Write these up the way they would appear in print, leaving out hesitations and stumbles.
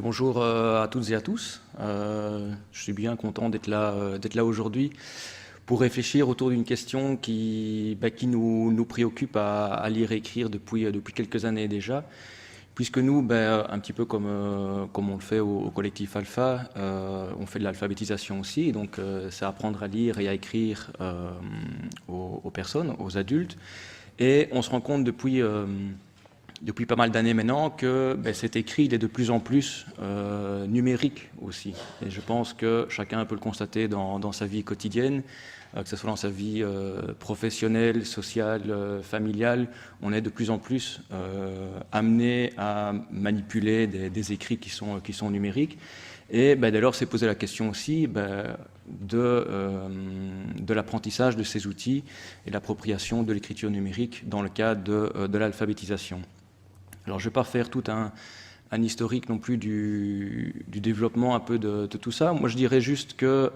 Bonjour à toutes et à tous. Je suis bien content d'être là aujourd'hui pour réfléchir autour d'une question qui nous préoccupe à lire et écrire depuis quelques années déjà, puisque nous, un petit peu comme on le fait au collectif Alpha, on fait de l'alphabétisation aussi, donc c'est apprendre à lire et à écrire aux personnes, aux adultes, et on se rend compte depuis pas mal d'années maintenant que cet écrit il est de plus en plus numérique aussi. Et je pense que chacun peut le constater dans sa vie quotidienne, que ce soit dans sa vie professionnelle, sociale, familiale. On est de plus en plus amené à manipuler des écrits qui sont numériques. Et dès lors, c'est poser la question aussi de l'apprentissage de ces outils et l'appropriation de l'écriture numérique dans le cadre de l'alphabétisation. Alors je ne vais pas faire tout un historique non plus du développement un peu de tout ça. Moi je dirais juste que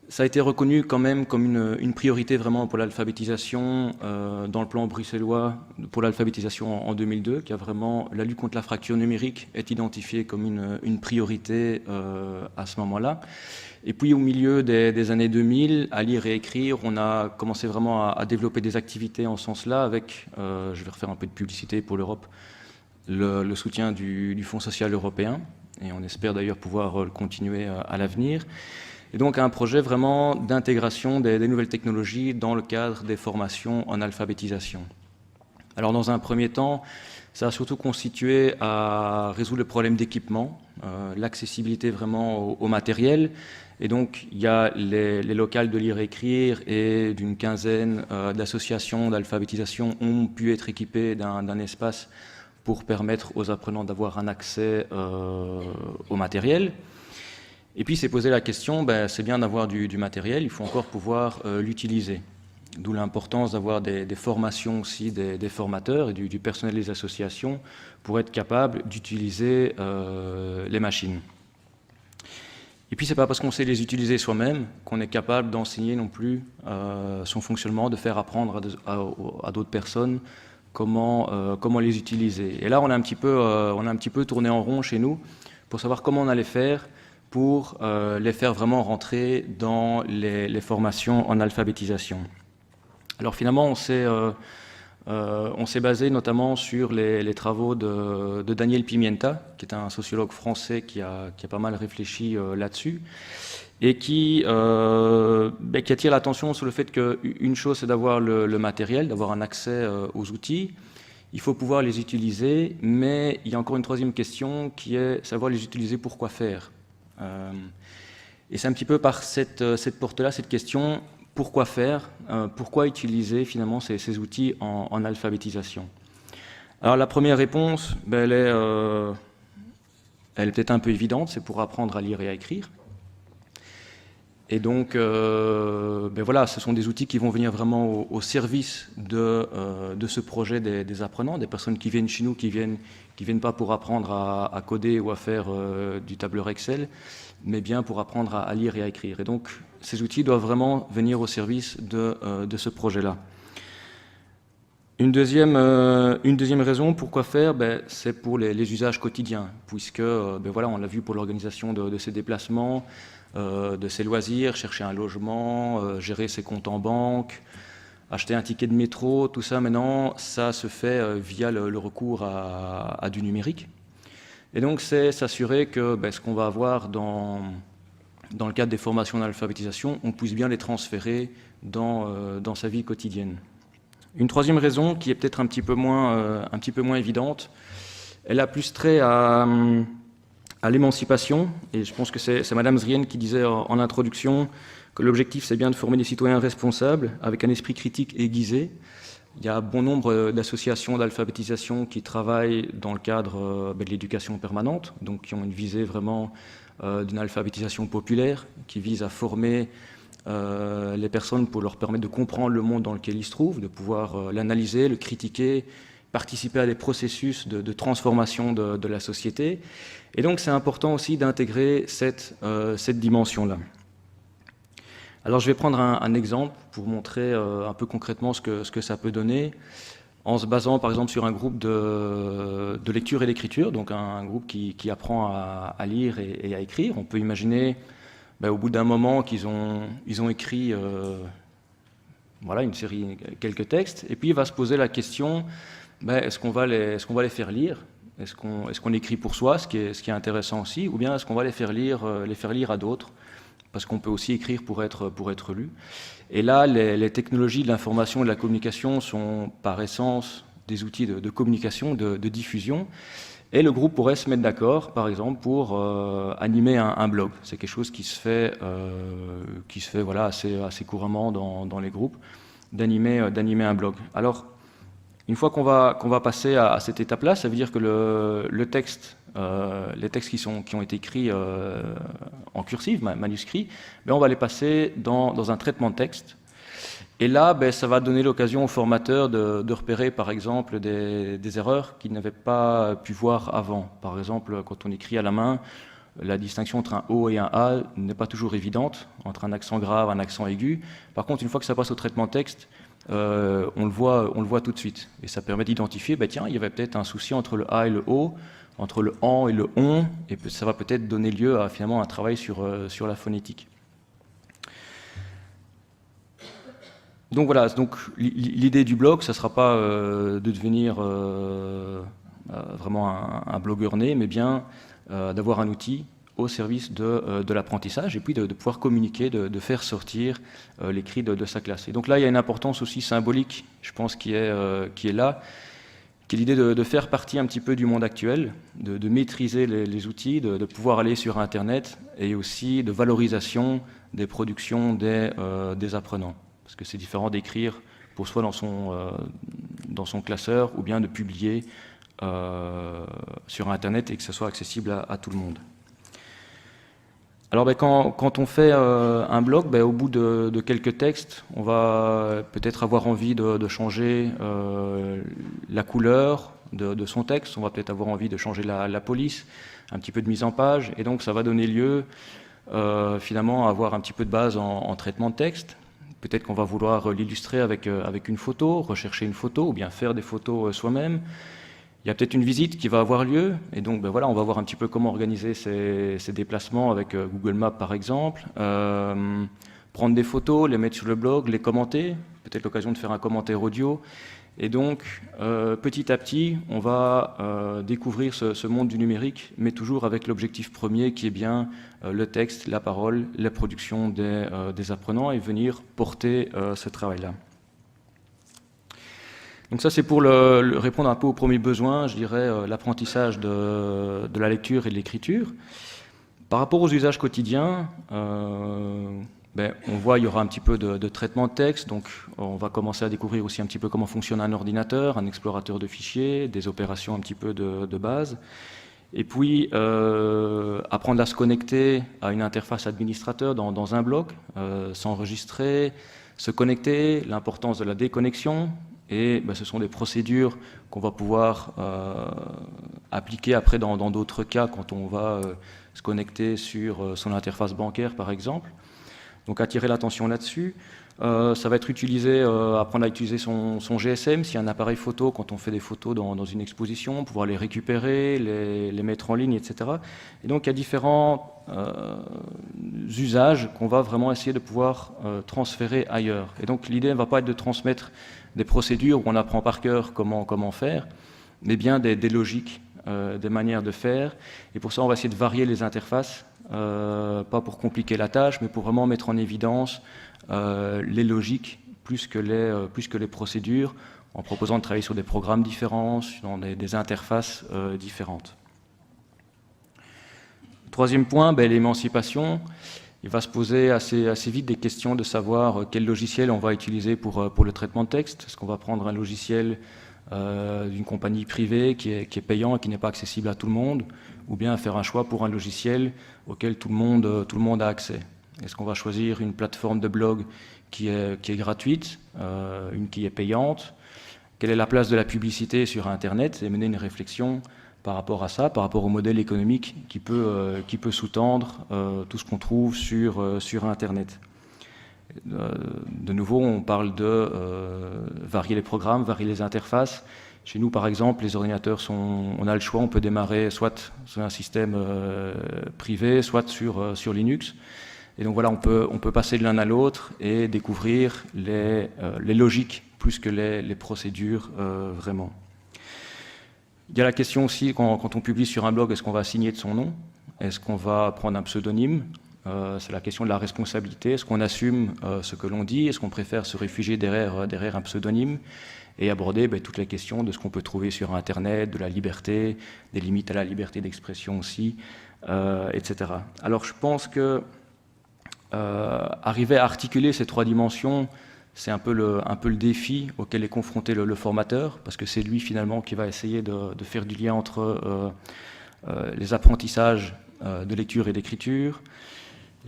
ça a été reconnu quand même comme une priorité vraiment pour l'alphabétisation dans le plan bruxellois pour l'alphabétisation en 2002, qui a vraiment la lutte contre la fracture numérique est identifiée comme une priorité à ce moment-là. Et puis au milieu des années 2000, à lire et écrire, on a commencé vraiment à développer des activités en ce sens-là avec, je vais refaire un peu de publicité pour l'Europe, le soutien du Fonds social européen, et on espère d'ailleurs pouvoir le continuer à l'avenir. Et donc un projet vraiment d'intégration des nouvelles technologies dans le cadre des formations en alphabétisation. Alors dans un premier temps, ça a surtout constitué à résoudre le problème d'équipement, l'accessibilité vraiment au matériel. Et donc il y a les locales de lire et écrire et d'une quinzaine d'associations d'alphabétisation ont pu être équipées d'un espace pour permettre aux apprenants d'avoir un accès au matériel. Et puis s'est posé la question, c'est bien d'avoir du matériel, il faut encore pouvoir l'utiliser. D'où l'importance d'avoir des formations aussi des formateurs et du personnel des associations pour être capable d'utiliser les machines. Et puis c'est pas parce qu'on sait les utiliser soi-même qu'on est capable d'enseigner non plus son fonctionnement, de faire apprendre à d'autres personnes comment les utiliser. Et là on a un petit peu tourné en rond chez nous pour savoir comment on allait faire pour les faire vraiment rentrer dans les formations en alphabétisation. Alors finalement, on s'est basé notamment sur les travaux de Daniel Pimienta, qui est un sociologue français qui a pas mal réfléchi là-dessus, et qui attire l'attention sur le fait qu'une chose, c'est d'avoir le matériel, d'avoir un accès aux outils. Il faut pouvoir les utiliser, mais il y a encore une troisième question qui est savoir les utiliser pour quoi faire. Et c'est un petit peu par cette porte-là, cette question, pourquoi faire, pourquoi utiliser finalement ces outils en alphabétisation. Alors la première réponse, elle est peut-être un peu évidente, c'est pour apprendre à lire et à écrire. Et donc, voilà, ce sont des outils qui vont venir vraiment au service de ce projet des apprenants, des personnes qui viennent chez nous, qui viennent pas pour apprendre à coder ou à faire du tableur Excel, mais bien pour apprendre à lire et à écrire. Et donc, ces outils doivent vraiment venir au service de ce projet-là. Une deuxième raison, pourquoi faire, c'est pour les usages quotidiens, puisque, voilà, on l'a vu pour l'organisation de ces déplacements, de ses loisirs, chercher un logement, gérer ses comptes en banque, acheter un ticket de métro, tout ça maintenant, ça se fait via le recours à du numérique. Et donc c'est s'assurer que ce qu'on va avoir dans le cadre des formations d'alphabétisation, on puisse bien les transférer dans sa vie quotidienne. Une troisième raison, qui est peut-être un petit peu moins évidente, elle a plus trait à l'émancipation, et je pense que c'est Madame Zrien qui disait en introduction que l'objectif c'est bien de former des citoyens responsables avec un esprit critique aiguisé. Il y a bon nombre d'associations d'alphabétisation qui travaillent dans le cadre de l'éducation permanente, donc qui ont une visée vraiment d'une alphabétisation populaire, qui vise à former les personnes pour leur permettre de comprendre le monde dans lequel ils se trouvent, de pouvoir l'analyser, le critiquer, participer à des processus de transformation de la société. Et donc c'est important aussi d'intégrer cette dimension-là. Alors je vais prendre un exemple pour montrer un peu concrètement ce que ça peut donner. en se basant par exemple sur un groupe de lecture et d'écriture, donc un groupe qui apprend à lire et à écrire. On peut imaginer au bout d'un moment qu'ils ont écrit voilà, une série, quelques textes, et puis il va se poser la question, est-ce qu'on va les faire lire? Est-ce qu'on écrit pour soi, ce qui est intéressant aussi, ou bien est-ce qu'on va les faire lire à d'autres? Parce qu'on peut aussi écrire pour être lu. Et là, les technologies de l'information et de la communication sont par essence des outils de communication, de diffusion. Et le groupe pourrait se mettre d'accord, par exemple, pour animer un blog. C'est quelque chose qui se fait voilà, assez couramment dans les groupes, d'animer un blog. Alors, une fois qu'on va passer à cette étape-là, ça veut dire que les textes qui ont été écrits en cursive, manuscrits, on va les passer dans un traitement de texte. Et là, ça va donner l'occasion aux formateurs de repérer, par exemple, des erreurs qu'ils n'avaient pas pu voir avant. Par exemple, quand on écrit à la main, la distinction entre un O et un A n'est pas toujours évidente, entre un accent grave et un accent aigu. Par contre, une fois que ça passe au traitement de texte, on le voit tout de suite. Et ça permet d'identifier, tiens, il y avait peut-être un souci entre le A et le O, entre le AN et le ON, et ça va peut-être donner lieu à finalement un travail sur la phonétique. Donc voilà, l'idée du blog, ça ne sera pas de devenir vraiment un blogueur né, mais bien d'avoir un outil au service de l'apprentissage et puis de pouvoir communiquer, de faire sortir l'écrit de sa classe. Et donc là, il y a une importance aussi symbolique, je pense, qui est là, qui est l'idée de faire partie un petit peu du monde actuel, de maîtriser les outils, de pouvoir aller sur Internet et aussi de valorisation des productions des apprenants. Parce que c'est différent d'écrire pour soi dans son classeur ou bien de publier sur Internet et que ce soit accessible à tout le monde. Alors quand on fait un blog, au bout de quelques textes, on va peut-être avoir envie de changer la couleur de son texte, on va peut-être avoir envie de changer la police, un petit peu de mise en page, et donc ça va donner lieu finalement à avoir un petit peu de base en traitement de texte. Peut-être qu'on va vouloir l'illustrer avec une photo, rechercher une photo, ou bien faire des photos soi-même. Il y a peut-être une visite qui va avoir lieu, et donc voilà, on va voir un petit peu comment organiser ces déplacements avec Google Maps par exemple, prendre des photos, les mettre sur le blog, les commenter, peut-être l'occasion de faire un commentaire audio, et donc petit à petit, on va découvrir ce monde du numérique, mais toujours avec l'objectif premier qui est bien le texte, la parole, la production des apprenants, et venir porter ce travail-là. Donc ça, c'est pour répondre un peu aux premiers besoins, je dirais, l'apprentissage de la lecture et de l'écriture. Par rapport aux usages quotidiens, on voit il y aura un petit peu de traitement de texte, donc on va commencer à découvrir aussi un petit peu comment fonctionne un ordinateur, un explorateur de fichiers, des opérations un petit peu de base. Et puis, apprendre à se connecter à une interface administrateur dans un bloc, s'enregistrer, se connecter, l'importance de la déconnexion. Et ce sont des procédures qu'on va pouvoir appliquer après dans d'autres cas quand on va se connecter sur son interface bancaire par exemple. Donc attirer l'attention là-dessus. Ça va être utilisé, apprendre à utiliser son GSM, s'il y a un appareil photo, quand on fait des photos dans une exposition, pouvoir les récupérer, les mettre en ligne, etc. Et donc il y a différents usages qu'on va vraiment essayer de pouvoir transférer ailleurs. Et donc l'idée ne va pas être de transmettre des procédures où on apprend par cœur comment faire, mais bien des logiques, des manières de faire. Et pour ça, on va essayer de varier les interfaces, pas pour compliquer la tâche, mais pour vraiment mettre en évidence les logiques plus que les procédures, en proposant de travailler sur des programmes différents, sur des interfaces différentes. Troisième point, l'émancipation. Il va se poser assez vite des questions de savoir quel logiciel on va utiliser pour le traitement de texte. Est-ce qu'on va prendre un logiciel d'une compagnie privée qui est payant et qui n'est pas accessible à tout le monde, ou bien faire un choix pour un logiciel auquel tout le monde a accès? Est-ce qu'on va choisir une plateforme de blog qui est gratuite, une qui est payante? Quelle est la place de la publicité sur Internet? Et mener une réflexion par rapport à ça, par rapport au modèle économique qui peut sous-tendre tout ce qu'on trouve sur Internet. De nouveau, on parle de varier les programmes, varier les interfaces. Chez nous, par exemple, les ordinateurs on a le choix, on peut démarrer soit sur un système privé, soit sur Linux. Et donc voilà, on peut passer de l'un à l'autre et découvrir les logiques plus que les procédures vraiment. Il y a la question aussi, quand on publie sur un blog, est-ce qu'on va signer de son nom? Est-ce qu'on va prendre un pseudonyme? C'est la question de la responsabilité. Est-ce qu'on assume ce que l'on dit? Est-ce qu'on préfère se réfugier derrière un pseudonyme? Et aborder toutes les questions de ce qu'on peut trouver sur Internet, de la liberté, des limites à la liberté d'expression aussi, etc. Alors je pense que arriver à articuler ces trois dimensions, c'est un peu le défi auquel est confronté le formateur, parce que c'est lui finalement qui va essayer de faire du lien entre les apprentissages de lecture et d'écriture,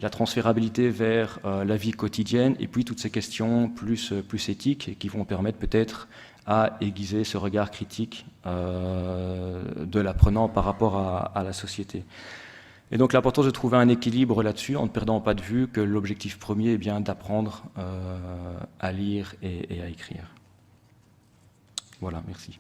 la transférabilité vers la vie quotidienne, et puis toutes ces questions plus éthiques qui vont permettre peut-être à aiguiser ce regard critique de l'apprenant par rapport à la société. Et donc l'importance de trouver un équilibre là-dessus en ne perdant pas de vue que l'objectif premier est bien d'apprendre à lire et à écrire. Voilà, merci.